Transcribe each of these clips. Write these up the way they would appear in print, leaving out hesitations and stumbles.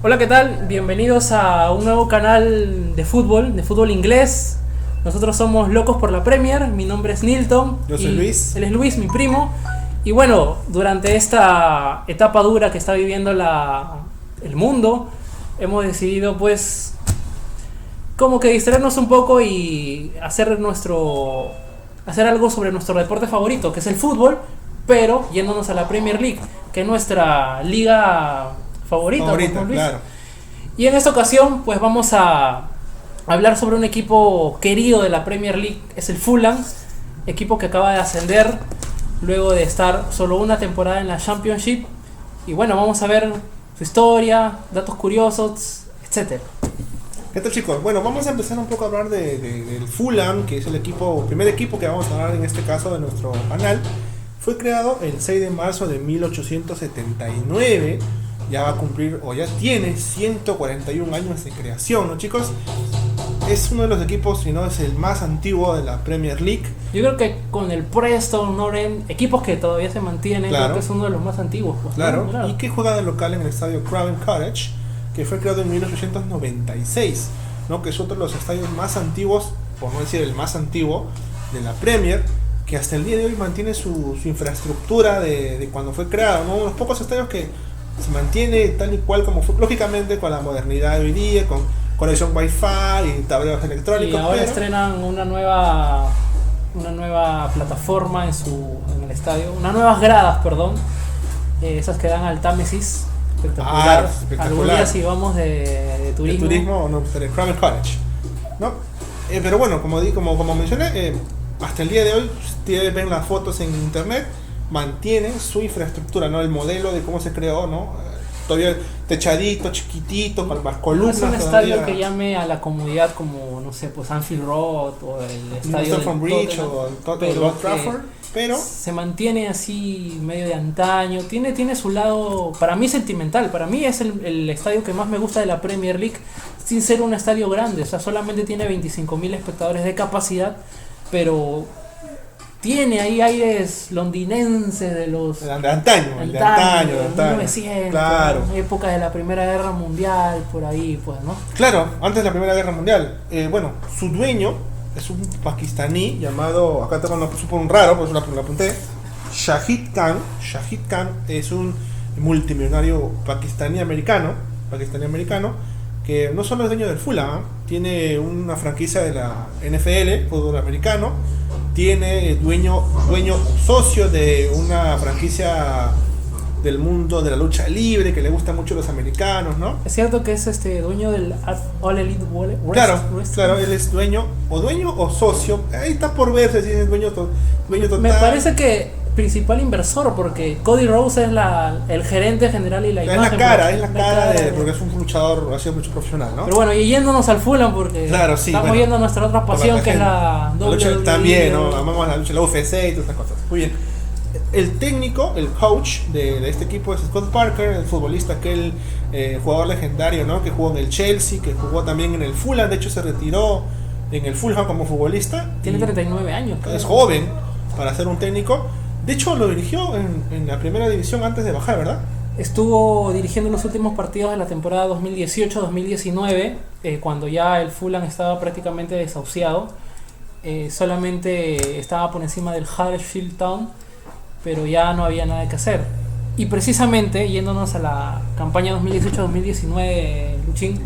Hola, ¿qué tal? Bienvenidos a un nuevo canal de fútbol inglés. Nosotros somos locos por la Premier. Mi nombre es Nilton. Yo soy Luis. Él es Luis, mi primo. Y bueno, durante esta etapa dura que está viviendo el mundo, hemos decidido pues como que distraernos un poco y hacer algo sobre nuestro deporte favorito, que es el fútbol, pero yéndonos a la Premier League, que es nuestra liga favorita, pues, ¿no, Luis? Claro. Y en esta ocasión pues vamos a hablar sobre un equipo querido de la Premier League, es el Fulham, equipo que acaba de ascender luego de estar solo una temporada en la Championship. Y bueno, vamos a ver su historia, datos curiosos, etcétera. ¿Qué tal, chicos? Bueno, vamos a empezar un poco a hablar del Fulham, que es el primer equipo que vamos a hablar en este caso de nuestro canal. Fue creado el 6 de marzo de 1879. Ya va a cumplir, o ya tiene 141 años de creación, ¿no, chicos? Es uno de los equipos, si no es el más antiguo de la Premier League. Yo creo que con el Preston, Northern, equipos que todavía se mantienen, Claro. Creo que es uno de los más antiguos. Pues, Claro. ¿no? Claro. Y que juega de local en el estadio Craven Cottage, que fue creado en 1896, ¿no? Que es otro de los estadios más antiguos, por no decir el más antiguo, de la Premier, que hasta el día de hoy mantiene su infraestructura de cuando fue creado, ¿no? Unos pocos estadios que se mantiene tal y cual como fue, lógicamente con la modernidad de hoy día, con conexión wifi y tableros electrónicos. Y ahora pero estrenan una nueva plataforma en el estadio, unas nuevas gradas, perdón, esas que dan al Támesis, espectacular. Espectacular. Algún día si vamos de turismo. De turismo, no, pero Craven Cottage, ¿no? Pero bueno, como mencioné, hasta el día de hoy, ustedes ven las fotos en internet, mantienen su infraestructura, ¿no? El modelo de cómo se creó, ¿no? Todavía techadito, chiquitito, con las No columnas. es un todavía. estadio que llame a la comodidad como, no sé, pues Anfield Road o el estadio Stamford Bridge pero o Old Trafford, pero se mantiene así medio de antaño, tiene su lado para mí sentimental, para mí es el estadio que más me gusta de la Premier League, sin ser un estadio grande, o sea, solamente tiene 25.000 espectadores de capacidad, pero tiene ahí aires londinenses de los de antaño, de 1900, claro. ¿no? Época de la Primera Guerra Mundial, por ahí, pues, ¿no? Claro, antes de la Primera Guerra Mundial. Bueno, su dueño es un pakistaní llamado, acá tengo un supo un raro, por eso lo apunté, Shahid Khan. Shahid Khan es un multimillonario pakistaní-americano, que no solo es dueño del Fulham, tiene una franquicia de la NFL, fútbol americano, tiene dueño socio de una franquicia del mundo de la lucha libre que le gusta mucho a los americanos, ¿no? Es cierto que es dueño del All Elite Wrestling. Claro, él es dueño o socio, ahí está por verse si es dueño total. Me parece que principal inversor, porque Cody Rhodes es el gerente general y la imagen. Es la cara porque es un luchador, ha sido mucho profesional, ¿no? Pero bueno, y yéndonos al Fulham, porque claro, sí, estamos yendo a nuestra otra pasión, que es la lucha WWE. también, ¿no? Amamos la lucha, la UFC y todas estas cosas. Muy bien. El técnico, el coach de este equipo es Scott Parker, el futbolista, aquel jugador legendario, ¿no? Que jugó en el Chelsea, que jugó también en el Fulham, de hecho se retiró en el Fulham como futbolista. Tiene 39 años. Es joven para ser un técnico. De hecho lo dirigió en la primera división antes de bajar, ¿verdad? Estuvo dirigiendo los últimos partidos de la temporada 2018-2019, cuando ya el Fulham estaba prácticamente desahuciado. Solamente estaba por encima del Huddersfield Town, pero ya no había nada que hacer. Y precisamente, yéndonos a la campaña 2018-2019, Luchín,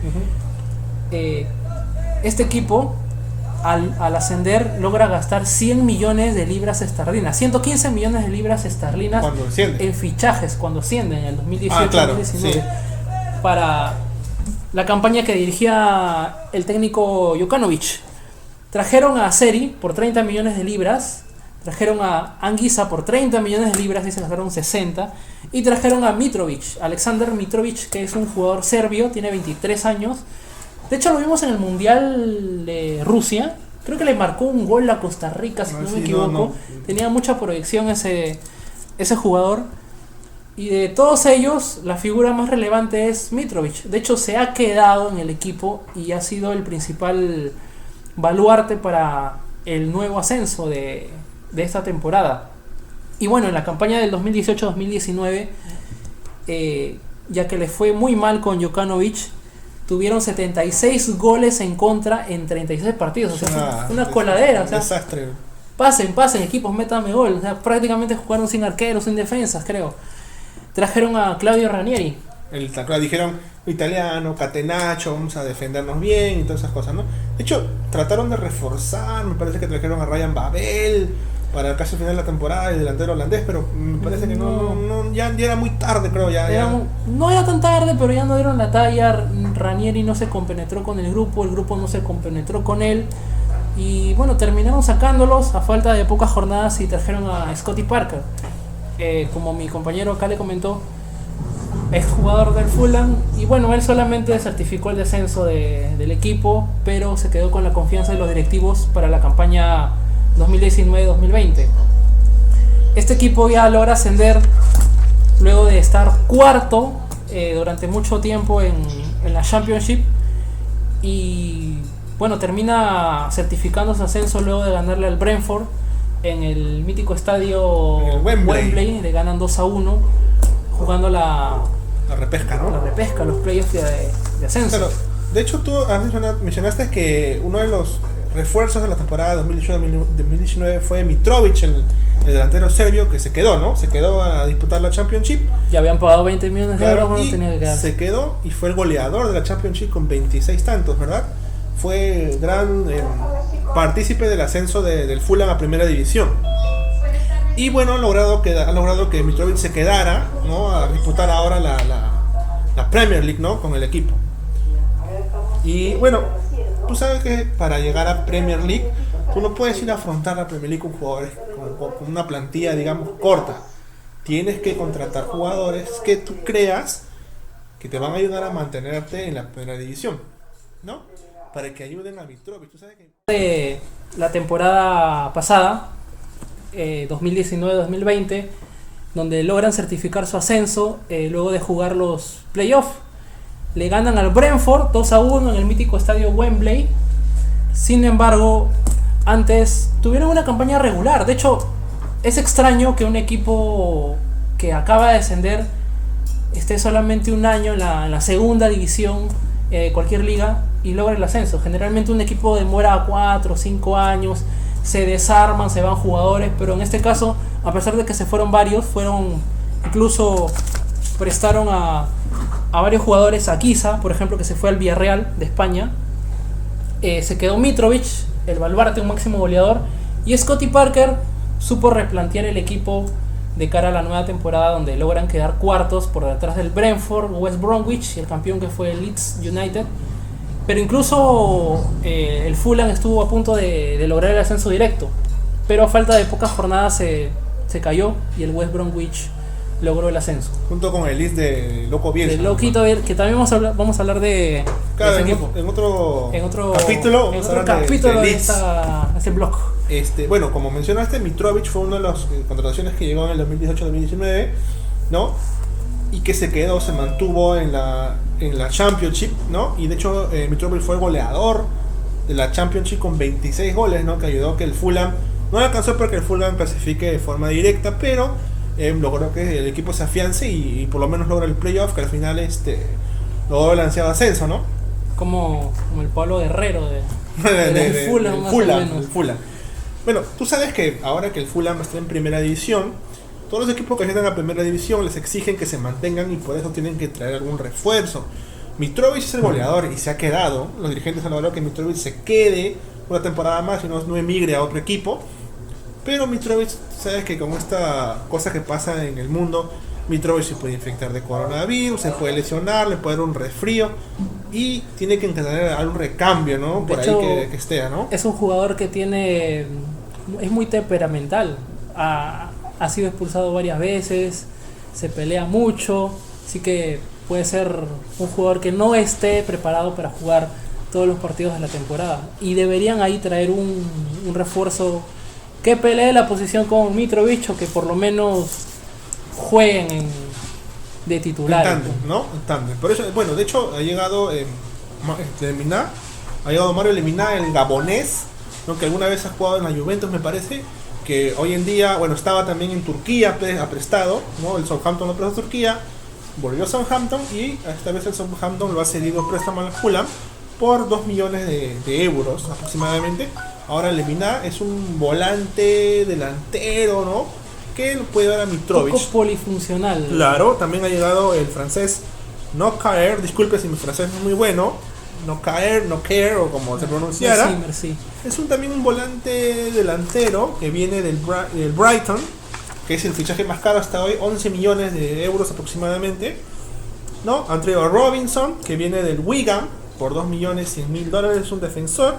este equipo al ascender logra gastar 100 millones de libras esterlinas, 115 millones de libras esterlinas en fichajes cuando ascienden en el 2018-2019, sí, para la campaña que dirigía el técnico Jokanovic. Trajeron a Seri por 30 millones de libras, trajeron a Anguissa por 30 millones de libras y se gastaron 60, y trajeron a Alexander Mitrovic, que es un jugador serbio, tiene 23 años. De hecho lo vimos en el Mundial de Rusia, creo que le marcó un gol a Costa Rica, si no me equivoco. Tenía mucha proyección ese jugador, y de todos ellos la figura más relevante es Mitrovic. De hecho se ha quedado en el equipo y ha sido el principal baluarte para el nuevo ascenso de esta temporada. Y bueno, en la campaña del 2018-2019 ya que le fue muy mal con Jokanovic. Tuvieron 76 goles en contra en 36 partidos. O sea, fue una coladera. O sea, desastre. Pasen, equipos, métame gol. O sea, prácticamente jugaron sin arqueros, sin defensas, creo. Trajeron a Claudio Ranieri. Dijeron italiano, catenaccio, vamos a defendernos bien y todas esas cosas, ¿no? De hecho, trataron de reforzar, me parece que trajeron a Ryan Babel para casi el final de la temporada, el delantero holandés, pero me parece que ya era muy tarde, creo, no era tan tarde, pero ya no dieron la talla. Ranieri no se compenetró con el grupo no se compenetró con él, y bueno, terminaron sacándolos a falta de pocas jornadas y trajeron a Scottie Parker. Como mi compañero acá le comentó, es jugador del Fulham, y bueno, él solamente certificó el descenso del equipo, pero se quedó con la confianza de los directivos para la campaña 2019-2020. Este equipo ya logra ascender luego de estar cuarto durante mucho tiempo en la Championship, y bueno, termina certificando su ascenso luego de ganarle al Brentford en el mítico estadio Wembley. Le ganan 2-1 jugando la repesca, ¿no? La repesca, los playoffs de ascenso. Claro. De hecho, tú mencionaste que uno de los refuerzos de la temporada 2019 fue Mitrovic, el delantero serbio, que se quedó, ¿no? Se quedó a disputar la Championship. Ya habían pagado 20 millones de euros, y tenía que quedar. Se quedó y fue el goleador de la Championship con 26 tantos, ¿verdad? Fue gran partícipe del ascenso del Fulham a primera división. Y bueno, ha logrado que Mitrovic se quedara, ¿no? A disputar ahora la Premier League, ¿no? Con el equipo. Y bueno, tú sabes que para llegar a Premier League, tú no puedes ir a afrontar la Premier League con jugadores con una plantilla, digamos, corta. Tienes que contratar jugadores que tú creas que te van a ayudar a mantenerte en la primera división, ¿no? Para que ayuden a Mitrovic. ¿Tú sabes que la temporada pasada, 2019-2020, donde logran certificar su ascenso luego de jugar los playoffs, le ganan al Brentford 2-1 en el mítico estadio Wembley. Sin embargo, antes tuvieron una campaña regular. De hecho, es extraño que un equipo que acaba de descender esté solamente un año en la segunda división de cualquier liga y logre el ascenso. Generalmente un equipo demora 4 o 5 años, se desarman, se van jugadores, pero en este caso, a pesar de que se fueron varios, incluso prestaron a varios jugadores, a Kiza, por ejemplo, que se fue al Villarreal de España. Se quedó Mitrovic, el baluarte, un máximo goleador, y Scottie Parker supo replantear el equipo de cara a la nueva temporada, donde logran quedar cuartos por detrás del Brentford, West Bromwich y el campeón, que fue el Leeds United. Pero incluso el Fulham estuvo a punto de lograr el ascenso directo, pero a falta de pocas jornadas se cayó y el West Bromwich logró el ascenso. Junto con el Leeds de Loco Bielsa. De Loquito, que también vamos a hablar de claro, ese equipo. En otro capítulo de este blog. Bueno, como mencionaste, Mitrovic fue una de las contrataciones que llegó en el 2018-2019, ¿no? Y que se mantuvo en la Championship, ¿no? Y de hecho Mitrovic fue el goleador de la Championship con 26 goles, ¿no? Que ayudó a que el Fulham, no le alcanzó para que el Fulham clasifique de forma directa, pero logró que el equipo se afiance y por lo menos logra el playoff, que al final logró el ansiado ascenso, ¿no? Como el Pablo Guerrero del Fulham, más o menos. Fulham. Bueno, tú sabes que ahora que el Fulham está en primera división, todos los equipos que están en la primera división les exigen que se mantengan y por eso tienen que traer algún refuerzo. Mitrovic es el goleador y se ha quedado. Los dirigentes han logrado que Mitrovic se quede una temporada más y no emigre a otro equipo. Pero Mitrovic, sabes que con esta cosa que pasa en el mundo, Mitrovic se puede infectar de coronavirus, se puede lesionar, le puede dar un resfrío y tiene que tener algún recambio, ¿no? Por ahí que esté, ¿no? Es un jugador que es muy temperamental. Ha sido expulsado varias veces, se pelea mucho, así que puede ser un jugador que no esté preparado para jugar todos los partidos de la temporada. Y deberían ahí traer un refuerzo que pelee la posición con Mitrovic, o que por lo menos jueguen de titular. En tándem. Por eso, bueno, de hecho ha llegado Mario Lemina, el gabonés, ¿no? Que alguna vez ha jugado en la Juventus, me parece, que hoy en día, bueno, estaba también en Turquía, ha prestado, ¿no? El Southampton lo prestó a Turquía, volvió a Southampton y esta vez el Southampton lo ha cedido a préstamo al Fulham por 2 millones de euros aproximadamente. Ahora Lemina es un volante delantero, ¿no? Que lo puede dar a Mitrovic. Poco polifuncional. Claro, también ha llegado el francés Nocaer, disculpe si mi francés no es muy bueno, Nocaer, o como se pronunciara. Sí. Es también un volante delantero que viene del Brighton, que es el fichaje más caro hasta hoy, 11 millones de euros aproximadamente, ¿no? Andrea Robinson, que viene del Wigan, por 2 millones 100 mil dólares, es un defensor.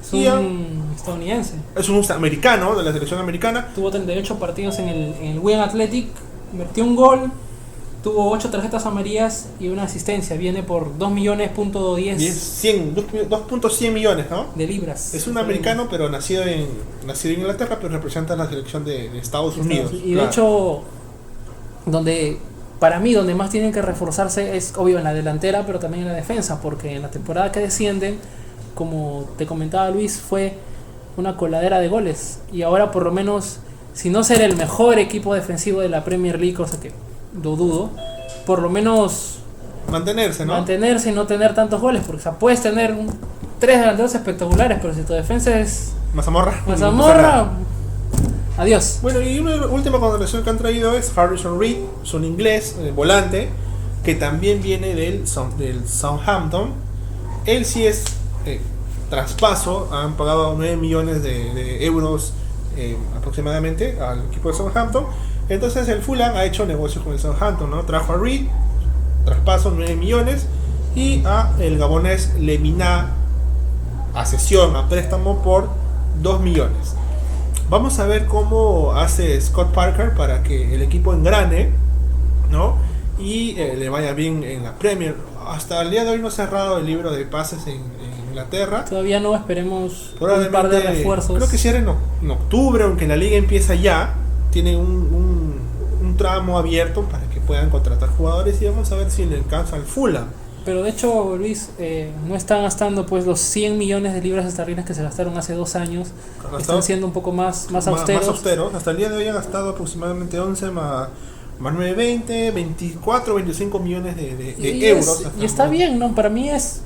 Es un estadounidense. Es un americano, de la selección americana. Tuvo 38 partidos en el Wigan Athletic, metió un gol, tuvo 8 tarjetas amarillas y una asistencia. Viene por 2 millones punto 10 2.100 millones, ¿no? de libras. Es un americano, pero nacido en Inglaterra, pero representa a la selección de Estados Unidos. Y de hecho, para mí, donde más tienen que reforzarse es obvio en la delantera, pero también en la defensa, porque en la temporada que descienden, como te comentaba Luis, fue una coladera de goles. Y ahora por lo menos, si no ser el mejor equipo defensivo de la Premier League, cosa que lo dudo, por lo menos mantenerse, ¿no? Mantenerse y no tener tantos goles, porque o sea, puedes tener 3 delanteros espectaculares, pero si tu defensa es mazamorra, adiós. Bueno, y una última contratación que han traído es Harrison Reed, es un inglés, volante, que también viene del Southampton. Él sí es traspaso, han pagado 9 millones de euros aproximadamente al equipo de Southampton. Entonces el Fulham ha hecho negocios con el Southampton, ¿no? Trajo a Reed, traspaso 9 millones, y a el gabonés Lemina a cesión, a préstamo por 2 millones. Vamos a ver cómo hace Scott Parker para que el equipo engrane, ¿no? Y le vaya bien en la Premier. Hasta el día de hoy no ha cerrado el libro de pases en Inglaterra. Todavía no, esperemos un par de refuerzos. Creo que cierra en octubre, aunque la liga empieza ya. Tiene un tramo abierto para que puedan contratar jugadores y vamos a ver si le alcanza al Fulham. Pero de hecho, Luis, no están gastando pues los 100 millones de libras esterlinas que se gastaron hace 2 años. Están siendo un poco más austeros. Más austeros. Hasta el día de hoy han gastado aproximadamente 11 más 9, 20, 24, 25 millones de euros. Y está bien, ¿no? Para mí es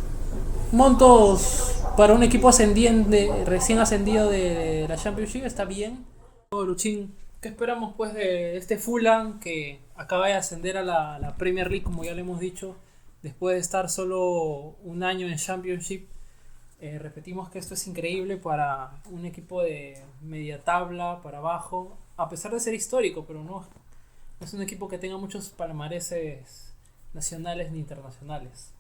montos para un equipo recién ascendido de la Championship, está bien. Luchín, ¿qué esperamos pues de este Fulham que acaba de ascender a la Premier League, como ya le hemos dicho, después de estar solo un año en Championship? Repetimos que esto es increíble para un equipo de media tabla para abajo, a pesar de ser histórico, pero no es un equipo que tenga muchos palmareses nacionales ni internacionales.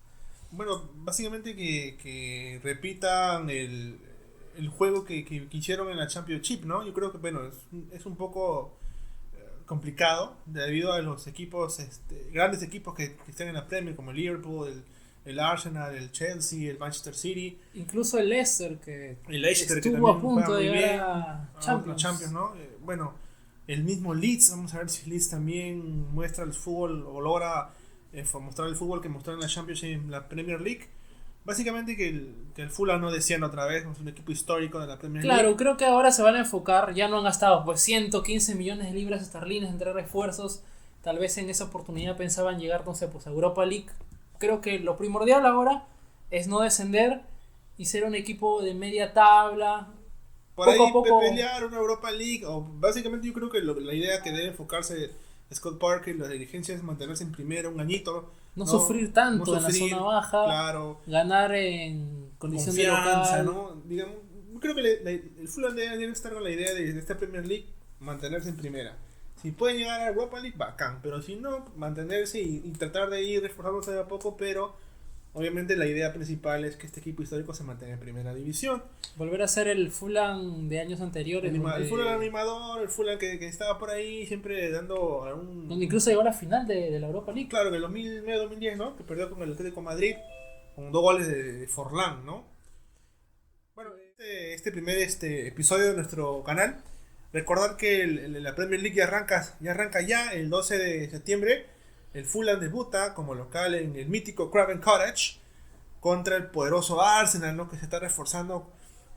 Bueno, básicamente que repitan el juego que hicieron en la Championship, ¿no? Yo creo que, bueno, es un poco complicado debido a los equipos, grandes equipos que están en la Premier, como el Liverpool, el Arsenal, el Chelsea, el Manchester City. Incluso el Leicester, que estuvo a punto de llegar a Champions, ¿no? Bueno, el mismo Leeds, vamos a ver si Leeds también muestra el fútbol o logra mostrar el fútbol que mostró en la Champions y en la Premier League. Básicamente que el Fulham no descienda otra vez, es un equipo histórico de la Premier League. Claro, creo que ahora se van a enfocar, ya no han gastado pues 115 millones de libras esterlinas entre refuerzos, tal vez en esa oportunidad pensaban llegar, no sé, pues a Europa League. Creo que lo primordial ahora es no descender y ser un equipo de media tabla. Por poco ahí a poco pelear una Europa League, o básicamente yo creo que la idea que debe enfocarse Scott Parker y la dirigencia es mantenerse en primera un añito. No sufrir tanto en la zona baja, claro, ganar en condición de local, ¿no? Digamos, creo que el Fulham debe estar con la idea de esta Premier League mantenerse en primera. Si pueden llegar a Europa League, bacán, pero si no, mantenerse y tratar de ir reforzándose de a poco, pero obviamente la idea principal es que este equipo histórico se mantenga en primera división. Volver a ser el Fulham de años anteriores. El Fulham animador, el Fulham que estaba por ahí siempre dando algún... Donde incluso llegó a la final de la Europa League. Claro, que en 2009-2010, ¿no? Que perdió con el Atlético de Madrid, con 2 goles de Forlán, ¿no? Bueno, este primer episodio de nuestro canal, recordar que la Premier League ya arranca el 12 de septiembre. El Fulham debuta como local en el mítico Craven Cottage contra el poderoso Arsenal, ¿no? Que se está reforzando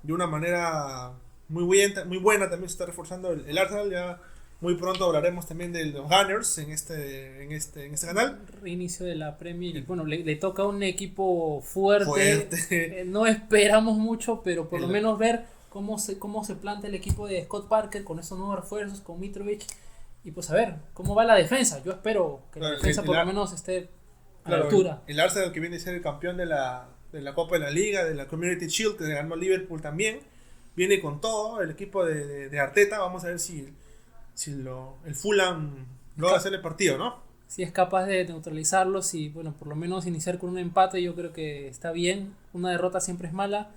de una manera muy buena. También se está reforzando el Arsenal. Ya Muy pronto hablaremos también de los Gunners en este canal. Reinicio de la Premier y bueno, le toca a un equipo fuerte. Fuerte. No esperamos mucho, pero por lo menos ver cómo se planta el equipo de Scott Parker con esos nuevos refuerzos, con Mitrovic. Y pues a ver cómo va la defensa. Yo espero que la defensa por lo menos esté a la altura. El Arsenal, que viene a ser el campeón de la Copa de la Liga, de la Community Shield, que ganó Liverpool también, viene con todo. El equipo de Arteta, vamos a ver si el Fulham logra hacer el partido, ¿no? Si es capaz de neutralizarlos y bueno, por lo menos iniciar con un empate, yo creo que está bien. Una derrota siempre es mala,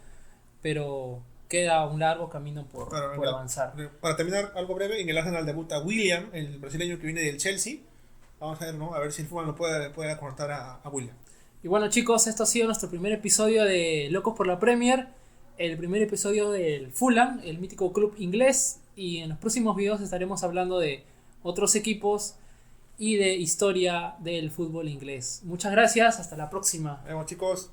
pero queda un largo camino por avanzar. Para terminar, algo breve, en el Arsenal debuta William, el brasileño que viene del Chelsea. Vamos a ver, ¿no? A ver si el Fulham lo puede acortar a William. Y bueno, chicos, esto ha sido nuestro primer episodio de Locos por la Premier, el primer episodio del Fulham, el mítico club inglés, y en los próximos videos estaremos hablando de otros equipos y de historia del fútbol inglés. Muchas gracias, hasta la próxima. Nos vemos, chicos.